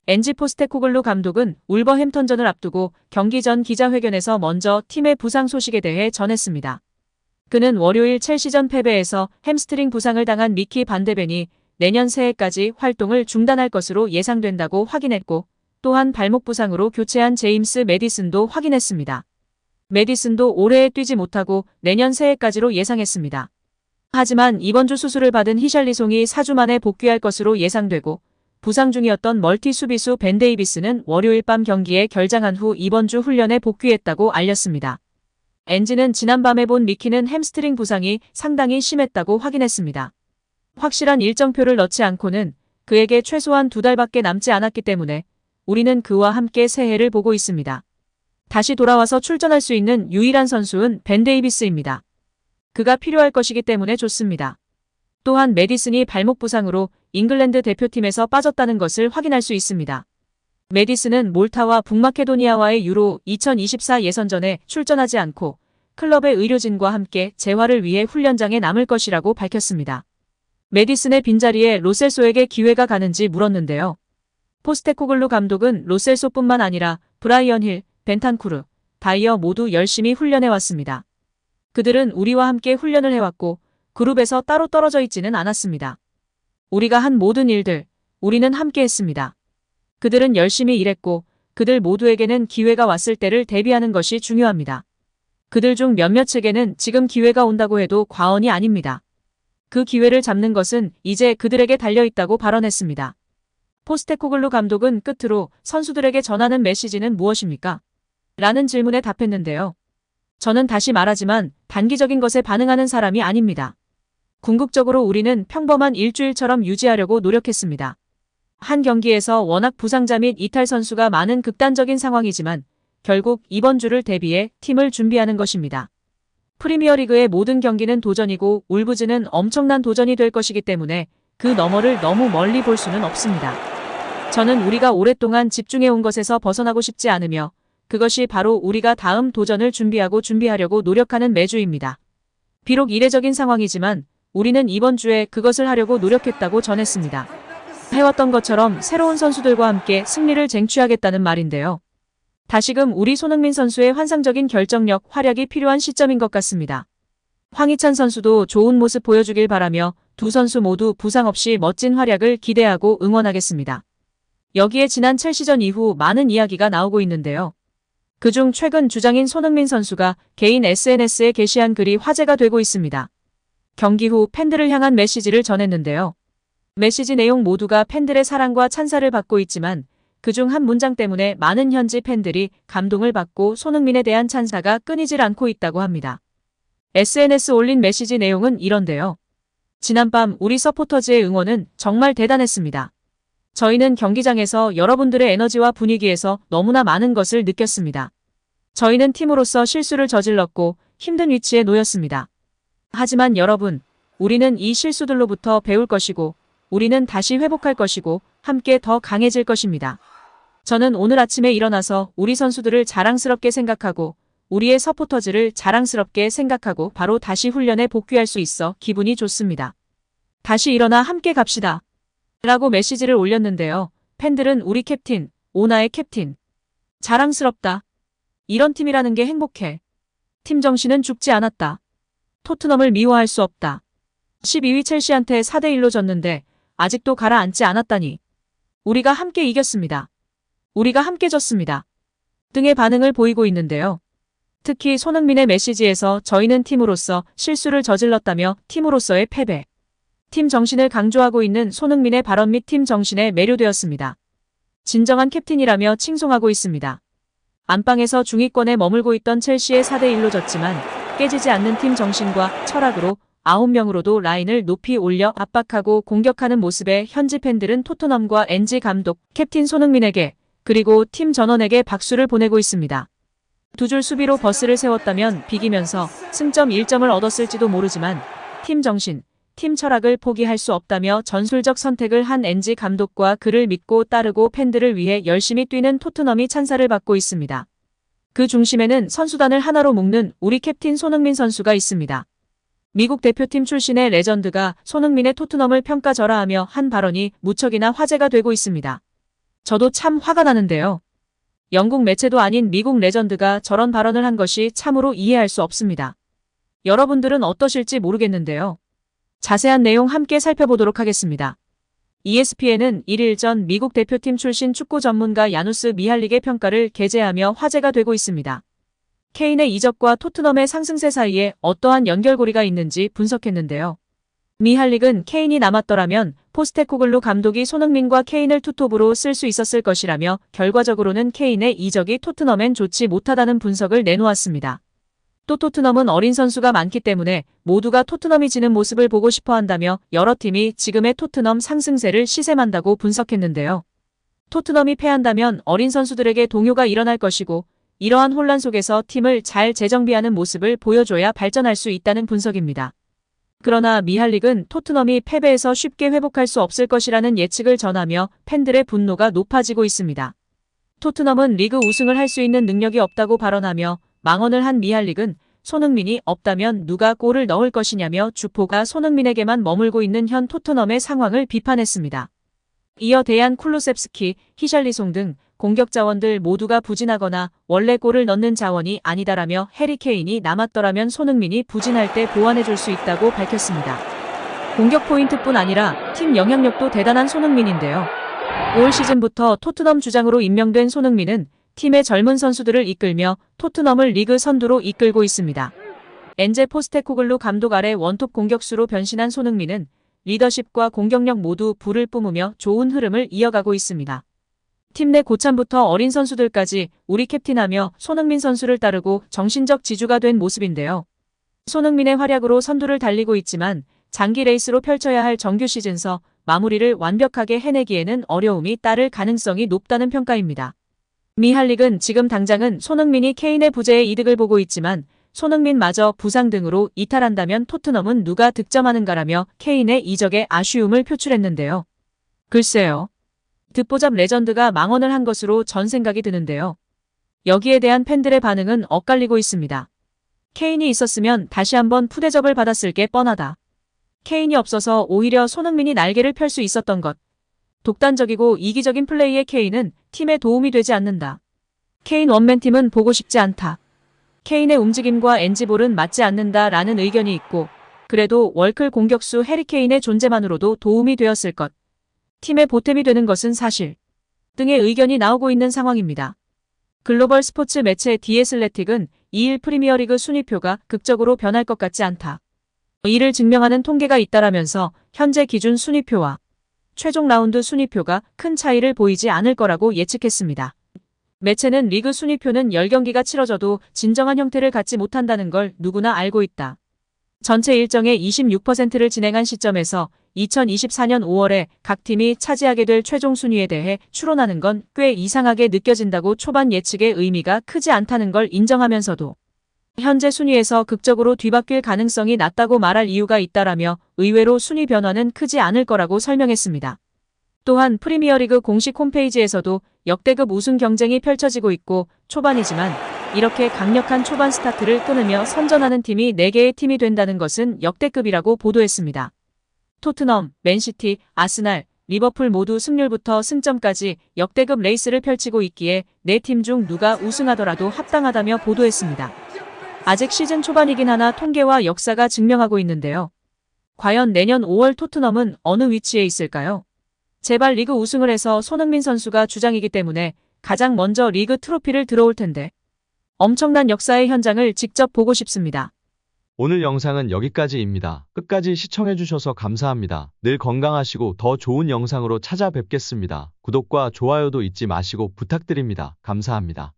엔지 포스테코글루 감독은 울버햄턴전을 앞두고 경기 전 기자회견에서 먼저 팀의 부상 소식에 대해 전했습니다. 그는 월요일 첼시전 패배에서 햄스트링 부상을 당한 미키 반데벤이 내년 새해까지 활동을 중단할 것으로 예상된다고 확인했고, 또한 발목 부상으로 교체한 제임스 매디슨도 확인했습니다. 매디슨도 올해에 뛰지 못하고 내년 새해까지로 예상했습니다. 하지만 이번 주 수술을 받은 히샬리송이 4주 만에 복귀할 것으로 예상되고, 부상 중이었던 멀티 수비수 벤 데이비스는 월요일 밤 경기에 결장한 후 이번 주 훈련에 복귀했다고 알렸습니다. 엔지는 지난밤에 본 미키는 햄스트링 부상이 상당히 심했다고 확인했습니다. 확실한 일정표를 넣지 않고는 그에게 최소한 2달밖에 남지 않았기 때문에 우리는 그와 함께 새해를 보고 있습니다. 다시 돌아와서 출전할 수 있는 유일한 선수는 벤 데이비스입니다. 그가 필요할 것이기 때문에 좋습니다. 또한 매디슨이 발목 부상으로 잉글랜드 대표팀에서 빠졌다는 것을 확인할 수 있습니다. 매디슨은 몰타와 북마케도니아와의 유로 2024 예선전에 출전하지 않고 클럽의 의료진과 함께 재활을 위해 훈련장에 남을 것이라고 밝혔습니다. 매디슨의 빈자리에 로셀소에게 기회가 가는지 물었는데요. 포스테코글루 감독은 로셀소뿐만 아니라 브라이언 힐, 벤탄쿠르, 다이어 모두 열심히 훈련해왔습니다. 그들은 우리와 함께 훈련을 해왔고 그룹에서 따로 떨어져 있지는 않았습니다. 우리가 한 모든 일들, 우리는 함께 했습니다. 그들은 열심히 일했고 그들 모두에게는 기회가 왔을 때를 대비하는 것이 중요합니다. 그들 중 몇몇에게는 지금 기회가 온다고 해도 과언이 아닙니다. 그 기회를 잡는 것은 이제 그들에게 달려있다고 발언했습니다. 포스테코글루 감독은 끝으로 선수들에게 전하는 메시지는 무엇입니까? 라는 질문에 답했는데요. 저는 다시 말하지만 단기적인 것에 반응하는 사람이 아닙니다. 궁극적으로 우리는 평범한 일주일처럼 유지하려고 노력했습니다. 한 경기에서 워낙 부상자 및 이탈 선수가 많은 극단적인 상황이지만 결국 이번 주를 대비해 팀을 준비하는 것입니다. 프리미어리그의 모든 경기는 도전이고 울브즈는 엄청난 도전이 될 것이기 때문에 그 너머를 너무 멀리 볼 수는 없습니다. 저는 우리가 오랫동안 집중해온 것에서 벗어나고 싶지 않으며 그것이 바로 우리가 다음 도전을 준비하려고 노력하는 매주입니다. 비록 이례적인 상황이지만 우리는 이번 주에 그것을 하려고 노력했다고 전했습니다. 해왔던 것처럼 새로운 선수들과 함께 승리를 쟁취하겠다는 말인데요. 다시금 우리 손흥민 선수의 환상적인 결정력, 활약이 필요한 시점인 것 같습니다. 황희찬 선수도 좋은 모습 보여주길 바라며 두 선수 모두 부상 없이 멋진 활약을 기대하고 응원하겠습니다. 여기에 지난 첼시전 이후 많은 이야기가 나오고 있는데요. 그중 최근 주장인 손흥민 선수가 개인 SNS에 게시한 글이 화제가 되고 있습니다. 경기 후 팬들을 향한 메시지를 전했는데요. 메시지 내용 모두가 팬들의 사랑과 찬사를 받고 있지만 그중 한 문장 때문에 많은 현지 팬들이 감동을 받고 손흥민에 대한 찬사가 끊이질 않고 있다고 합니다. SNS 올린 메시지 내용은 이런데요. 지난밤 우리 서포터즈의 응원은 정말 대단했습니다. 저희는 경기장에서 여러분들의 에너지와 분위기에서 너무나 많은 것을 느꼈습니다. 저희는 팀으로서 실수를 저질렀고 힘든 위치에 놓였습니다. 하지만 여러분, 우리는 이 실수들로부터 배울 것이고 우리는 다시 회복할 것이고 함께 더 강해질 것입니다. 저는 오늘 아침에 일어나서 우리 선수들을 자랑스럽게 생각하고 우리의 서포터즈를 자랑스럽게 생각하고 바로 다시 훈련에 복귀할 수 있어 기분이 좋습니다. 다시 일어나 함께 갑시다. 라고 메시지를 올렸는데요. 팬들은 우리 캡틴, 오나의 캡틴. 자랑스럽다. 이런 팀이라는 게 행복해. 팀 정신은 죽지 않았다. 토트넘을 미워할 수 없다. 12위 첼시한테 4대1로 졌는데 아직도 가라앉지 않았다니. 우리가 함께 이겼습니다. 우리가 함께 졌습니다. 등의 반응을 보이고 있는데요. 특히 손흥민의 메시지에서 저희는 팀으로서 실수를 저질렀다며 팀으로서의 패배. 팀 정신을 강조하고 있는 손흥민의 발언 및 팀 정신에 매료되었습니다. 진정한 캡틴이라며 칭송하고 있습니다. 안방에서 중위권에 머물고 있던 첼시에 4대1로 졌지만 깨지지 않는 팀 정신과 철학으로 9명으로도 라인을 높이 올려 압박하고 공격하는 모습에 현지 팬들은 토트넘과 엔지 감독, 캡틴 손흥민에게 그리고 팀 전원에게 박수를 보내고 있습니다. 두 줄 수비로 버스를 세웠다면 비기면서 승점 1점을 얻었을지도 모르지만 팀 정신, 팀 철학을 포기할 수 없다며 전술적 선택을 한 엔지 감독과 그를 믿고 따르고 팬들을 위해 열심히 뛰는 토트넘이 찬사를 받고 있습니다. 그 중심에는 선수단을 하나로 묶는 우리 캡틴 손흥민 선수가 있습니다. 미국 대표팀 출신의 레전드가 손흥민의 토트넘을 평가절하하며 한 발언이 무척이나 화제가 되고 있습니다. 저도 참 화가 나는데요. 영국 매체도 아닌 미국 레전드가 저런 발언을 한 것이 참으로 이해할 수 없습니다. 여러분들은 어떠실지 모르겠는데요. 자세한 내용 함께 살펴보도록 하겠습니다. ESPN은 1일 전 미국 대표팀 출신 축구 전문가 야누스 미할릭의 평가를 게재하며 화제가 되고 있습니다. 케인의 이적과 토트넘의 상승세 사이에 어떠한 연결고리가 있는지 분석했는데요. 미할릭은 케인이 남았더라면 포스테코글루 감독이 손흥민과 케인을 투톱으로 쓸 수 있었을 것이라며 결과적으로는 케인의 이적이 토트넘엔 좋지 못하다는 분석을 내놓았습니다. 또 토트넘은 어린 선수가 많기 때문에 모두가 토트넘이 지는 모습을 보고 싶어 한다며 여러 팀이 지금의 토트넘 상승세를 시샘한다고 분석했는데요. 토트넘이 패한다면 어린 선수들에게 동요가 일어날 것이고 이러한 혼란 속에서 팀을 잘 재정비하는 모습을 보여줘야 발전할 수 있다는 분석입니다. 그러나 미할릭은 토트넘이 패배에서 쉽게 회복할 수 없을 것이라는 예측을 전하며 팬들의 분노가 높아지고 있습니다. 토트넘은 리그 우승을 할 수 있는 능력이 없다고 발언하며 망언을 한 미할릭은 손흥민이 없다면 누가 골을 넣을 것이냐며 주포가 손흥민에게만 머물고 있는 현 토트넘의 상황을 비판했습니다. 이어 데얀 쿨루셉스키, 히샬리송 등 공격 자원들 모두가 부진하거나 원래 골을 넣는 자원이 아니다라며 해리 케인이 남았더라면 손흥민이 부진할 때 보완해줄 수 있다고 밝혔습니다. 공격 포인트뿐 아니라 팀 영향력도 대단한 손흥민인데요. 올 시즌부터 토트넘 주장으로 임명된 손흥민은 팀의 젊은 선수들을 이끌며 토트넘을 리그 선두로 이끌고 있습니다. 엔제 포스테코글루 감독 아래 원톱 공격수로 변신한 손흥민은 리더십과 공격력 모두 불을 뿜으며 좋은 흐름을 이어가고 있습니다. 팀 내 고참부터 어린 선수들까지 우리 캡틴하며 손흥민 선수를 따르고 정신적 지주가 된 모습인데요. 손흥민의 활약으로 선두를 달리고 있지만 장기 레이스로 펼쳐야 할 정규 시즌서 마무리를 완벽하게 해내기에는 어려움이 따를 가능성이 높다는 평가입니다. 미할릭은 지금 당장은 손흥민이 케인의 부재에 이득을 보고 있지만 손흥민마저 부상 등으로 이탈한다면 토트넘은 누가 득점하는가라며 케인의 이적에 아쉬움을 표출했는데요. 글쎄요. 듣보잡 레전드가 망언을 한 것으로 전 생각이 드는데요. 여기에 대한 팬들의 반응은 엇갈리고 있습니다. 케인이 있었으면 다시 한번 푸대접을 받았을 게 뻔하다. 케인이 없어서 오히려 손흥민이 날개를 펼 수 있었던 것. 독단적이고 이기적인 플레이의 케인은 팀에 도움이 되지 않는다. 케인 원맨팀은 보고 싶지 않다. 케인의 움직임과 엔지볼은 맞지 않는다 라는 의견이 있고 그래도 월클 공격수 해리 케인의 존재만으로도 도움이 되었을 것. 팀의 보탬이 되는 것은 사실. 등의 의견이 나오고 있는 상황입니다. 글로벌 스포츠 매체 디애슬레틱은 2일 프리미어리그 순위표가 극적으로 변할 것 같지 않다. 이를 증명하는 통계가 있다라면서 현재 기준 순위표와 최종 라운드 순위표가 큰 차이를 보이지 않을 거라고 예측했습니다. 매체는 리그 순위표는 10경기가 치러져도 진정한 형태를 갖지 못한다는 걸 누구나 알고 있다. 전체 일정의 26%를 진행한 시점에서 2024년 5월에 각 팀이 차지하게 될 최종 순위에 대해 추론하는 건 꽤 이상하게 느껴진다고 초반 예측의 의미가 크지 않다는 걸 인정하면서도 현재 순위에서 극적으로 뒤바뀔 가능성이 낮다고 말할 이유가 있다라며 의외로 순위 변화는 크지 않을 거라고 설명했습니다. 또한 프리미어리그 공식 홈페이지에서도 역대급 우승 경쟁이 펼쳐지고 있고 초반이지만 이렇게 강력한 초반 스타트를 끊으며 선전하는 팀이 4개의 팀이 된다는 것은 역대급이라고 보도했습니다. 토트넘, 맨시티, 아스날, 리버풀 모두 승률부터 승점까지 역대급 레이스를 펼치고 있기에 4팀 중 누가 우승하더라도 합당하다며 보도했습니다. 아직 시즌 초반이긴 하나 통계와 역사가 증명하고 있는데요. 과연 내년 5월 토트넘은 어느 위치에 있을까요? 제발 리그 우승을 해서 손흥민 선수가 주장이기 때문에 가장 먼저 리그 트로피를 들어올 텐데 엄청난 역사의 현장을 직접 보고 싶습니다. 오늘 영상은 여기까지입니다. 끝까지 시청해주셔서 감사합니다. 늘 건강하시고 더 좋은 영상으로 찾아뵙겠습니다. 구독과 좋아요도 잊지 마시고 부탁드립니다. 감사합니다.